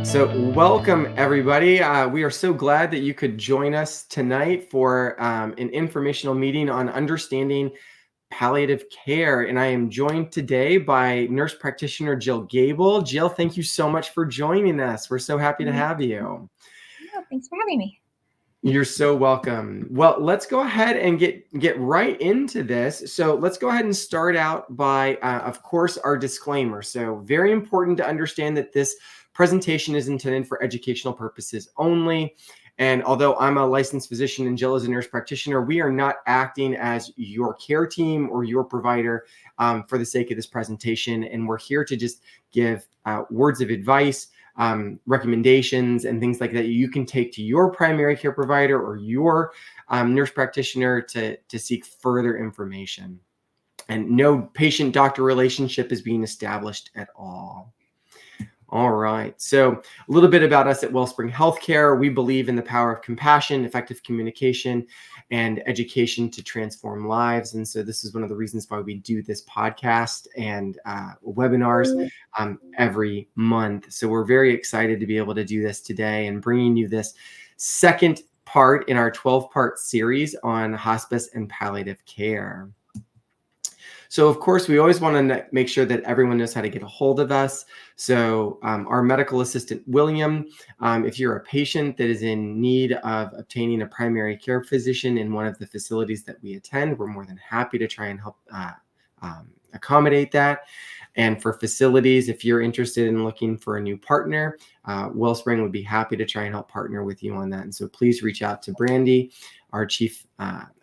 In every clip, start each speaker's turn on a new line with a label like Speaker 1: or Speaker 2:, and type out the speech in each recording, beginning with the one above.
Speaker 1: So, welcome everybody. We are so glad that you could join us tonight for an informational meeting on understanding palliative care. And I am joined today by nurse practitioner Jill Gabel. Jill, thank you so much for joining us. We're so happy to have you.
Speaker 2: Yeah, thanks for having me.
Speaker 1: You're so welcome. Well, let's go ahead and get right into this. So let's go ahead and start out by, of course, our disclaimer. So very important to understand that this presentation is intended for educational purposes only. And although I'm a licensed physician and Jill is a nurse practitioner, we are not acting as your care team or your provider for the sake of this presentation. And we're here to just give words of advice, recommendations and things like that you can take to your primary care provider or your nurse practitioner to seek further information. And no patient-doctor relationship is being established at all. All right. So a little bit about us at Wellspring Health Care. We believe in the power of compassion, effective communication, and education to transform lives. And so this is one of the reasons why we do this podcast and webinars every month. So we're very excited to be able to do this today and bringing you this second part in our 12-part series on hospice and palliative care. So, of course, we always want to make sure that everyone knows how to get a hold of us. So our medical assistant, William, if you're a patient that is in need of obtaining a primary care physician in one of the facilities that we attend, we're more than happy to try and help accommodate that. And for facilities, if you're interested in looking for a new partner, Wellspring would be happy to try and help partner with you on that. And so please reach out to Brandy, our chief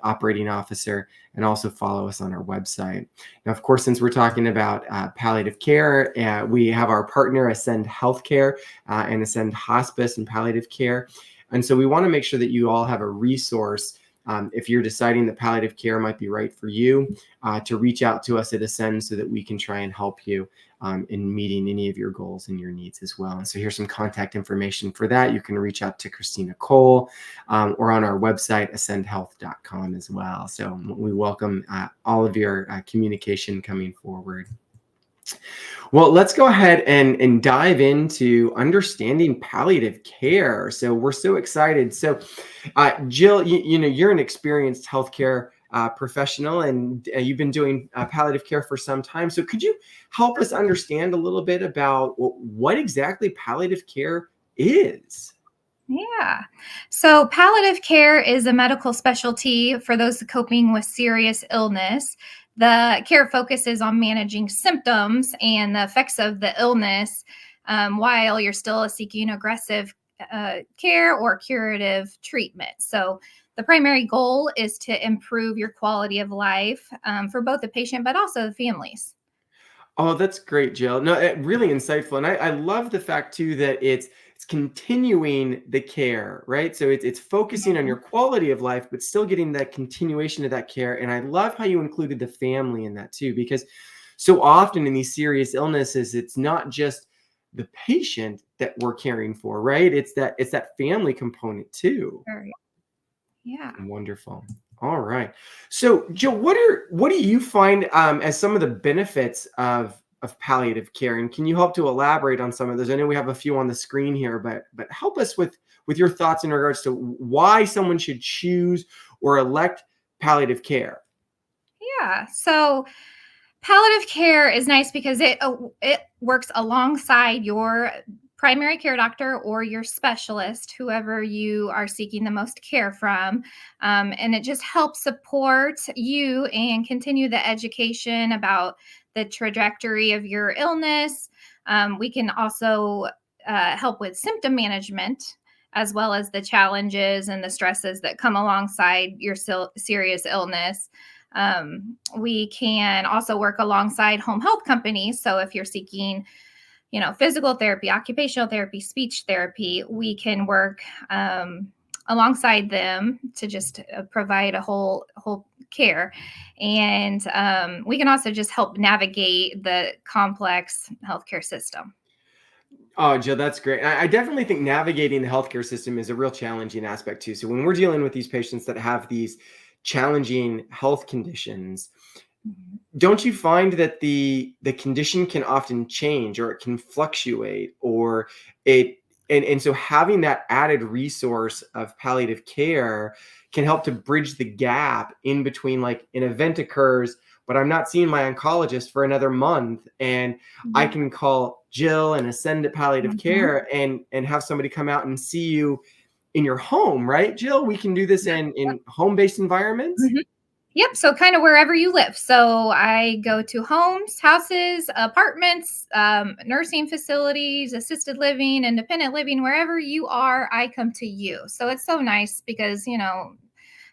Speaker 1: operating officer, and also follow us on our website. Now, of course, since we're talking about palliative care, we have our partner, Ascend Healthcare and Ascend Hospice and Palliative Care. And so we want to make sure that you all have a resource if you're deciding that palliative care might be right for you, to reach out to us at Ascend so that we can try and help you in meeting any of your goals and your needs as well. And so here's some contact information for that. You can reach out to Christina Cole or on our website, ascendhealth.com as well. So we welcome all of your communication coming forward. Well, let's go ahead and dive into understanding palliative care. So we're so excited. So Jill, you know, you're an experienced healthcare professional and you've been doing palliative care for some time. So could you help us understand a little bit about what exactly palliative care is?
Speaker 2: Yeah. So palliative care is a medical specialty for those coping with serious illness. The care focuses on managing symptoms and the effects of the illness while you're still seeking aggressive care or curative treatment. So the primary goal is to improve your quality of life for both the patient, but also the families.
Speaker 1: Oh, that's great, Jill. No, really insightful. And I love the fact too that it's continuing the care, right? So it's focusing on your quality of life, but still getting that continuation of that care. And I love how you included the family in that too, because so often in these serious illnesses, it's not just the patient that we're caring for, right? It's that family component too.
Speaker 2: Yeah.
Speaker 1: Wonderful. All right. So, Jill, what do you find as some of the benefits of palliative care, and can you help to elaborate on some of those? I know we have a few on the screen here, but help us with your thoughts in regards to why someone should choose or elect palliative care.
Speaker 2: Yeah. So palliative care is nice because it works alongside your primary care doctor or your specialist, whoever you are seeking the most care from. And it just helps support you and continue the education about the trajectory of your illness. We can also help with symptom management, as well as the challenges and the stresses that come alongside your serious illness. We can also work alongside home health companies. So if you're seeking, physical therapy, occupational therapy, speech therapy, we can work alongside them to just provide a whole care. And we can also just help navigate the complex healthcare system.
Speaker 1: Oh, Jill, that's great. I definitely think navigating the healthcare system is a real challenging aspect too. So when we're dealing with these patients that have these challenging health conditions, don't you find that the condition can often change, or it can fluctuate, or it and so having that added resource of palliative care can help to bridge the gap in between, like an event occurs, but I'm not seeing my oncologist for another month, and I
Speaker 2: Yep.
Speaker 1: can call Jill and ascend at palliative
Speaker 2: Mhm.
Speaker 1: care and have somebody come out and see you in your home, right, Jill? We can do this in home-based environments.
Speaker 2: Mhm. Yep. So kind of wherever you live. So I go to homes, houses, apartments, nursing facilities, assisted living, independent living, wherever you are, I come to you. So it's so nice because,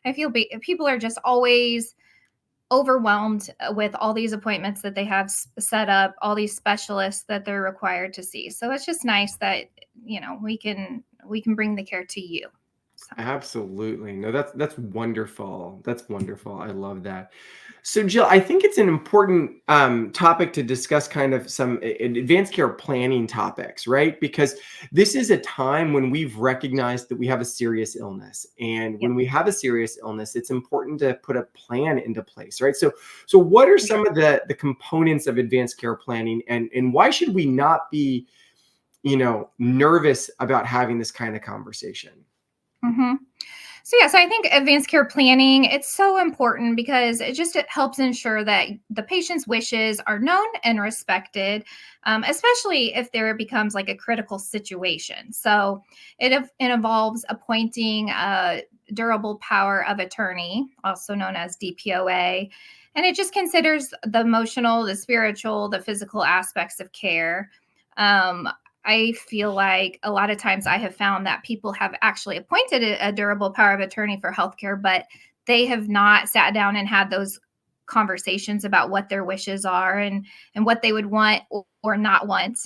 Speaker 2: I feel people are just always overwhelmed with all these appointments that they have set up, all these specialists that they're required to see. So it's just nice that, we can bring the care to you. So.
Speaker 1: Absolutely. No, that's wonderful. That's wonderful. I love that. So, Jill, I think it's an important topic to discuss kind of some advanced care planning topics, right? Because this is a time when we've recognized that we have a serious illness. And
Speaker 2: Yep.
Speaker 1: when we have a serious illness, it's important to put a plan into place, right? So what are
Speaker 2: For sure.
Speaker 1: some of the components of advanced care planning, and why should we not be, nervous about having this kind of conversation?
Speaker 2: Mhm. So I think advanced care planning, it's so important because it helps ensure that the patient's wishes are known and respected, especially if there becomes like a critical situation. So it involves appointing a durable power of attorney, also known as DPOA, and it just considers the emotional, the spiritual, the physical aspects of care. Um, I feel like a lot of times I have found that people have actually appointed a durable power of attorney for healthcare, but they have not sat down and had those conversations about what their wishes are and what they would want or not want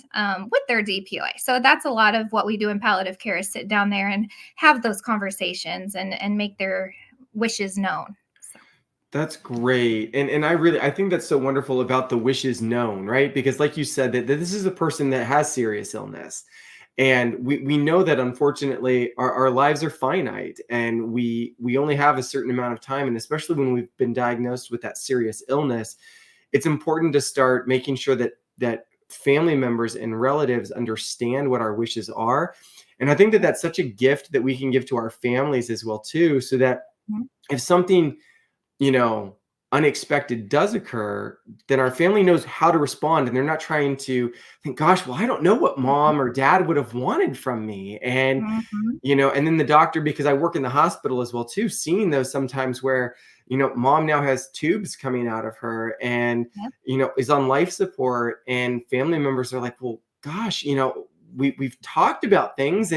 Speaker 2: with their DPOA. So that's a lot of what we do in palliative care is sit down there and have those conversations and make their wishes known. So,
Speaker 1: That's great. And I think that's so wonderful about the wishes known, right? Because like you said, that this is a person that has serious illness. And we know that unfortunately our lives are finite and we only have a certain amount of time. And especially when we've been diagnosed with that serious illness, it's important to start making sure that family members and relatives understand what our wishes are. And I think that that's such a gift that we can give to our families as well too, so that
Speaker 2: mhm,
Speaker 1: if something you know, unexpected does occur, then our family knows how to respond and they're not trying to think, gosh, well, I don't know what mom or dad would have wanted from me.
Speaker 2: mhm,
Speaker 1: And then the doctor, because I work in the hospital as well too, seeing those sometimes where, mom now has tubes coming out of her and,
Speaker 2: yep,
Speaker 1: is on life support, and family members are like, well, gosh, we've talked about things,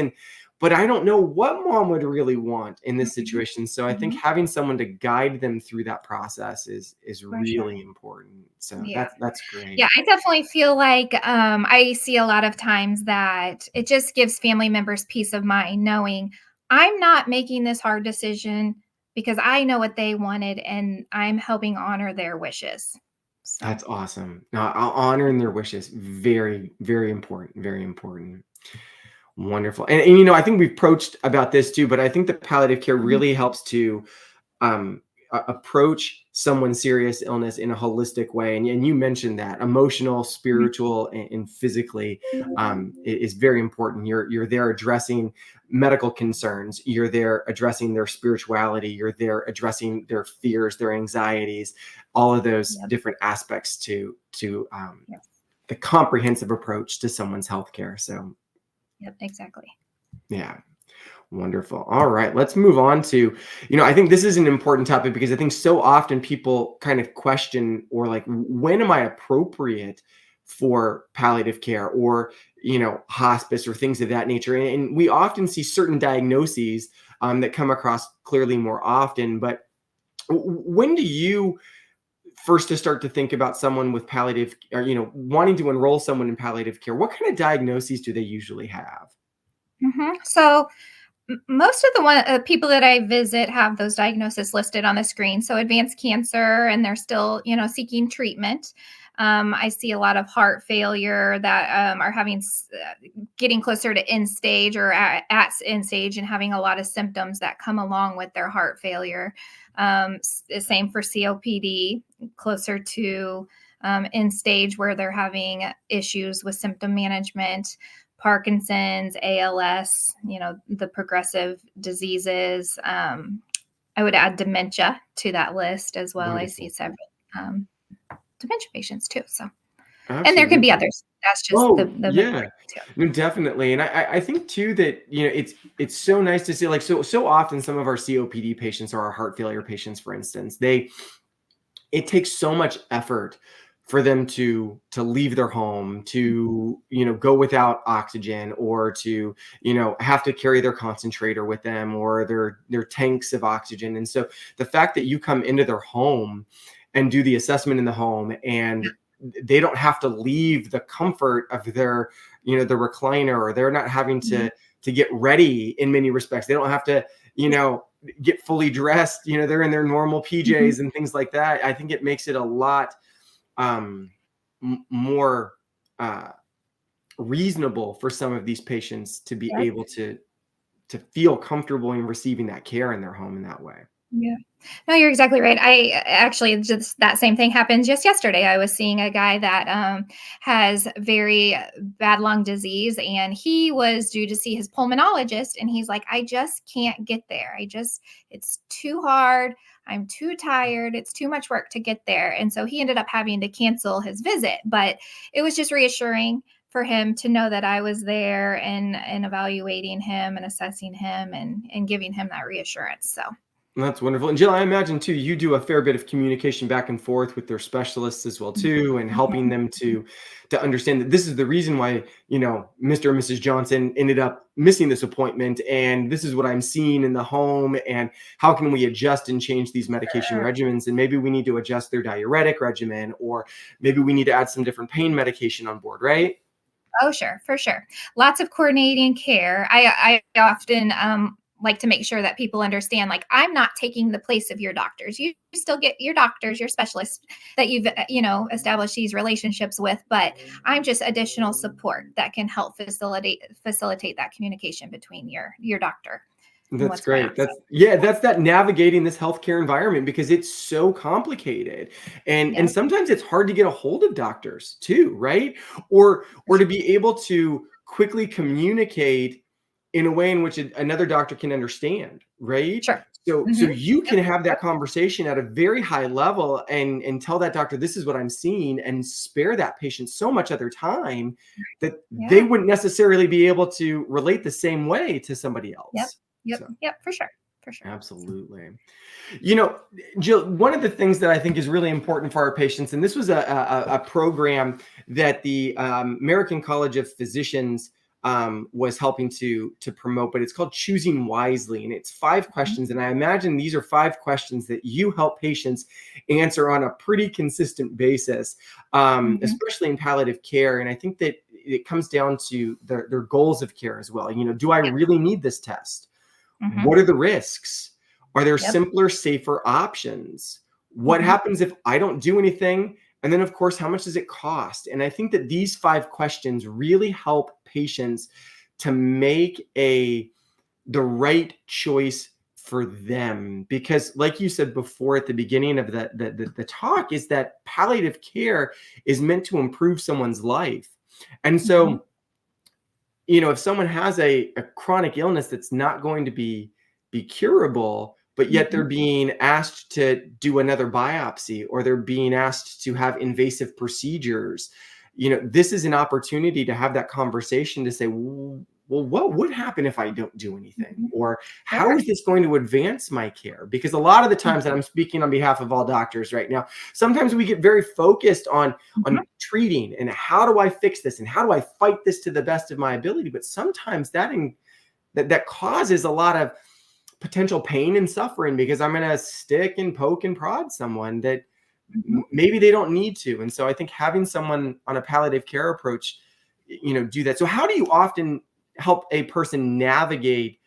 Speaker 1: but I don't know what mom would really want in this
Speaker 2: mhm,
Speaker 1: situation. So I think
Speaker 2: mhm,
Speaker 1: having someone to guide them through that process is
Speaker 2: for sure.
Speaker 1: really important. So
Speaker 2: Yeah.
Speaker 1: that's great.
Speaker 2: Yeah, I definitely feel like I see a lot of times that it just gives family members peace of mind knowing I'm not making this hard decision because I know what they wanted and I'm helping honor their wishes. So,
Speaker 1: That's awesome. Now, honoring their wishes, very, very important. Very important. Wonderful. And I think we've approached about this too, but I think the palliative care
Speaker 2: mhm,
Speaker 1: really helps to approach someone's serious illness in a holistic way. And you mentioned that emotional,
Speaker 2: mhm,
Speaker 1: spiritual, and physically is very important. You're there addressing medical concerns. You're there addressing their spirituality. You're there addressing their fears, their anxieties, all of those
Speaker 2: yep,
Speaker 1: different aspects to
Speaker 2: yes,
Speaker 1: the comprehensive approach to someone's healthcare. So
Speaker 2: yep, exactly.
Speaker 1: yeah. Wonderful. All right, let's move on to, I think this is an important topic because I think so often people kind of question or like, when am I appropriate for palliative care or, hospice or things of that nature? And we often see certain diagnoses that come across clearly more often. But when do you first to start to think about someone with palliative or, wanting to enroll someone in palliative care? What kind of diagnoses do they usually have?
Speaker 2: So most of the people that I visit have those diagnoses listed on the screen. So advanced cancer, and they're still, seeking treatment. I see a lot of heart failure that are getting closer to end stage or at end stage and having a lot of symptoms that come along with their heart failure. Same for COPD, closer to end stage where they're having issues with symptom management. Parkinson's, ALS, the progressive diseases. I would add dementia to that list as well. I see
Speaker 1: Wonderful.
Speaker 2: several um, dementia patients too. So, and there can be
Speaker 1: Absolutely.
Speaker 2: others. That's just the
Speaker 1: Oh,
Speaker 2: majority
Speaker 1: yeah.
Speaker 2: too.
Speaker 1: No, definitely. And I think too that, it's so nice to see, like, so often some of our COPD patients or our heart failure patients, for instance, it takes so much effort for them to leave their home, to, go without oxygen, or to, have to carry their concentrator with them, or their tanks of oxygen. And so the fact that you come into their home and do the assessment in the home, and they don't have to leave the comfort of their, the recliner, or they're not having
Speaker 2: Mhm.
Speaker 1: to get ready in many respects. They don't have to, get fully dressed, they're in their normal
Speaker 2: Mhm.
Speaker 1: PJs and things like that. I think it makes it a lot more uh, reasonable for some of these patients to be
Speaker 2: Yep.
Speaker 1: able to feel comfortable in receiving that care in their home in that way.
Speaker 2: Yeah. No, you're exactly right. I actually just that same thing happened just yesterday. I was seeing a guy that has very bad lung disease, and he was due to see his pulmonologist, and he's like, I just can't get there. It's too hard. I'm too tired. It's too much work to get there. And so he ended up having to cancel his visit. But it was just reassuring for him to know that I was there and evaluating him and assessing him and giving him that reassurance. So
Speaker 1: That's wonderful. And Jill, I imagine too, you do a fair bit of communication back and forth with their specialists as well too, and helping them to understand that this is the reason why, Mr. and Mrs. Johnson ended up missing this appointment, and this is what I'm seeing in the home, and how can we adjust and change these medication
Speaker 2: sure.
Speaker 1: regimens, and maybe we need to adjust their diuretic regimen, or maybe we need to add some different pain medication on board, right?
Speaker 2: Oh, sure, for sure. Lots of coordinating care. I often like to make sure that people understand, like, I'm not taking the place of your doctors. You still get your doctors, your specialists that you've, established these relationships with, but I'm just additional support that can help facilitate that communication between your doctor and
Speaker 1: That's
Speaker 2: what's going
Speaker 1: great.
Speaker 2: on. So,
Speaker 1: That's that navigating this healthcare environment, because it's so complicated. And
Speaker 2: yep,
Speaker 1: sometimes it's hard to get a hold of doctors too, right? Or to be able to quickly communicate in a way in which another doctor can understand, right?
Speaker 2: sure.
Speaker 1: So
Speaker 2: Hmm.
Speaker 1: you
Speaker 2: Yep,
Speaker 1: can have
Speaker 2: yep,
Speaker 1: that conversation at a very high level, and tell that doctor, this is what I'm seeing, and spare that patient so much other time that they
Speaker 2: yeah,
Speaker 1: wouldn't necessarily be able to relate the same way to somebody
Speaker 2: yep,
Speaker 1: else.
Speaker 2: yep,
Speaker 1: So
Speaker 2: yep, for sure, for sure.
Speaker 1: absolutely. You know, Jill, one of the things that I think is really important for our patients, and this was a program that the American College of Physicians was helping to promote, but it's called Choosing Wisely, and it's 5 questions. And I imagine these are 5 questions that you help patients answer on a pretty consistent basis,
Speaker 2: Hmm.
Speaker 1: especially in palliative care. And I think that it comes down to their goals of care as well. Do I
Speaker 2: Yep.
Speaker 1: really need this test?
Speaker 2: Hmm.
Speaker 1: What are the risks? Are there
Speaker 2: Yep.
Speaker 1: simpler, safer options? What
Speaker 2: Hmm.
Speaker 1: happens if I don't do anything? And then, of course, how much does it cost? And I think that these 5 questions really help patients to make the right choice for them. Because, like you said before at the beginning of the talk, is that palliative care is meant to improve someone's life. And
Speaker 2: Hmm.
Speaker 1: so, if someone has a chronic illness that's not going to be curable, but yet they're
Speaker 2: Hmm.
Speaker 1: being asked to do another biopsy, or they're being asked to have invasive procedures, this is an opportunity to have that conversation to say, well, what would happen if I don't do anything?
Speaker 2: Hmm.
Speaker 1: Or how
Speaker 2: Sure.
Speaker 1: is this going to advance my care? Because a lot of the times,
Speaker 2: Mhm.
Speaker 1: and I'm speaking on behalf of all doctors right now, sometimes we get very focused on
Speaker 2: Mhm.
Speaker 1: treating, and how do I fix this, and how do I fight this to the best of my ability. But sometimes that causes a lot of potential pain and suffering, because I'm going to stick and poke and prod someone that
Speaker 2: Mhm.
Speaker 1: maybe they don't need to. And so I think having someone on a palliative care approach, do that. So how do you often help a person navigate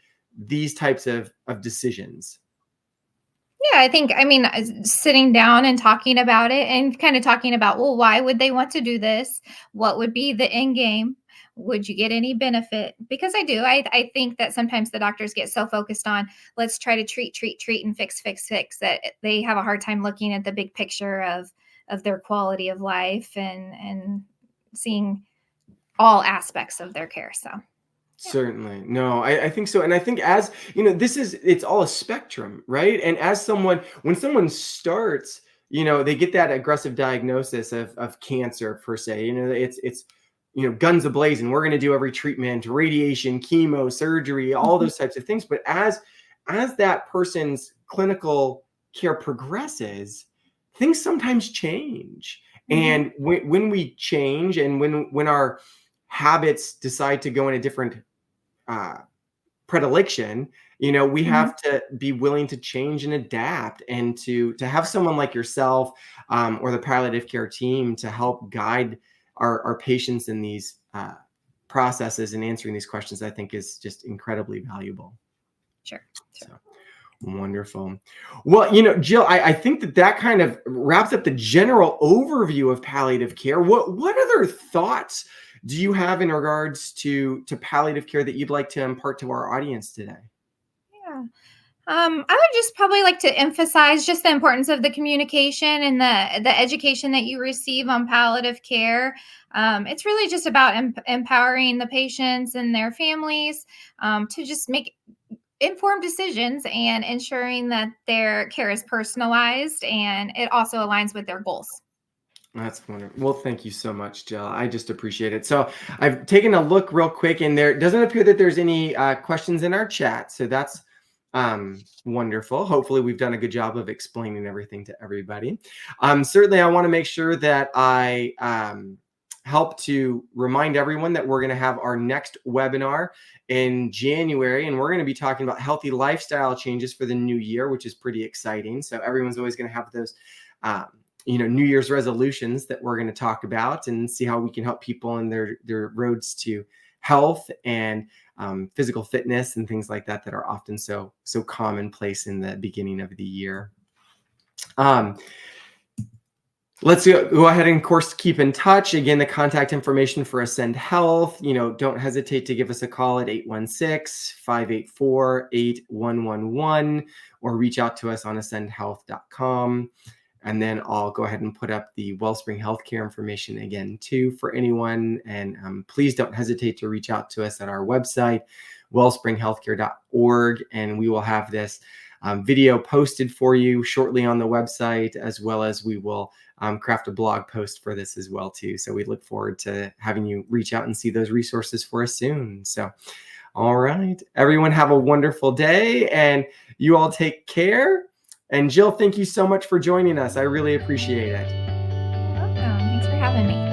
Speaker 1: these types of decisions?
Speaker 2: Yeah, I mean, sitting down and talking about it and kind of talking about, well, why would they want to do this? What would be the end game? Would you get any benefit? Because I do. I think that sometimes the doctors get so focused on, let's try to treat, and fix, that they have a hard time looking at the big picture of their quality of life and seeing all aspects of their care. So yeah.
Speaker 1: Certainly. No, I think so. And I think as, it's all a spectrum, right? And when someone starts, they get that aggressive diagnosis of cancer per se, it's, guns ablazing. We're going to do every treatment, radiation, chemo, surgery, all those types of things. But as that person's clinical care progresses, things sometimes change. And when we change and when our habits decide to go in a different predilection, we have to be willing to change and adapt, and to have someone like yourself, or the palliative care team to help guide our patients in these processes and answering these questions, I think is just incredibly valuable.
Speaker 2: Sure.
Speaker 1: So wonderful. Well, Jill, I think that kind of wraps up the general overview of palliative care. What other thoughts do you have in regards to palliative care that you'd like to impart to our audience today?
Speaker 2: Yeah. I would just probably like to emphasize just the importance of the communication and the education that you receive on palliative care. It's really just about empowering the patients and their families to just make informed decisions and ensuring that their care is personalized and it also aligns with their goals.
Speaker 1: That's wonderful. Well, thank you so much, Jill. I just appreciate it. So I've taken a look real quick, and there doesn't appear that there's any questions in our chat. So that's wonderful. Hopefully we've done a good job of explaining everything to everybody. Certainly I want to make sure that I help to remind everyone that we're going to have our next webinar in January, and we're going to be talking about healthy lifestyle changes for the new year, which is pretty exciting. So everyone's always going to have those New Year's resolutions that we're going to talk about and see how we can help people in their roads to health and physical fitness and things like that are often so commonplace in the beginning of the year. Let's go ahead and, of course, keep in touch. Again, the contact information for Ascend Health, don't hesitate to give us a call at 816-584-8111 or reach out to us on ascendhealth.com. And then I'll go ahead and put up the Wellspring Health Care information again, too, for anyone. And please don't hesitate to reach out to us at our website, wellspringhealthcare.org. And we will have this video posted for you shortly on the website, as well as we will craft a blog post for this as well, too. So we look forward to having you reach out and see those resources for us soon. So, all right, everyone, have a wonderful day, and you all take care. And Jill, thank you so much for joining us. I really appreciate it.
Speaker 2: You're welcome. Thanks for having me.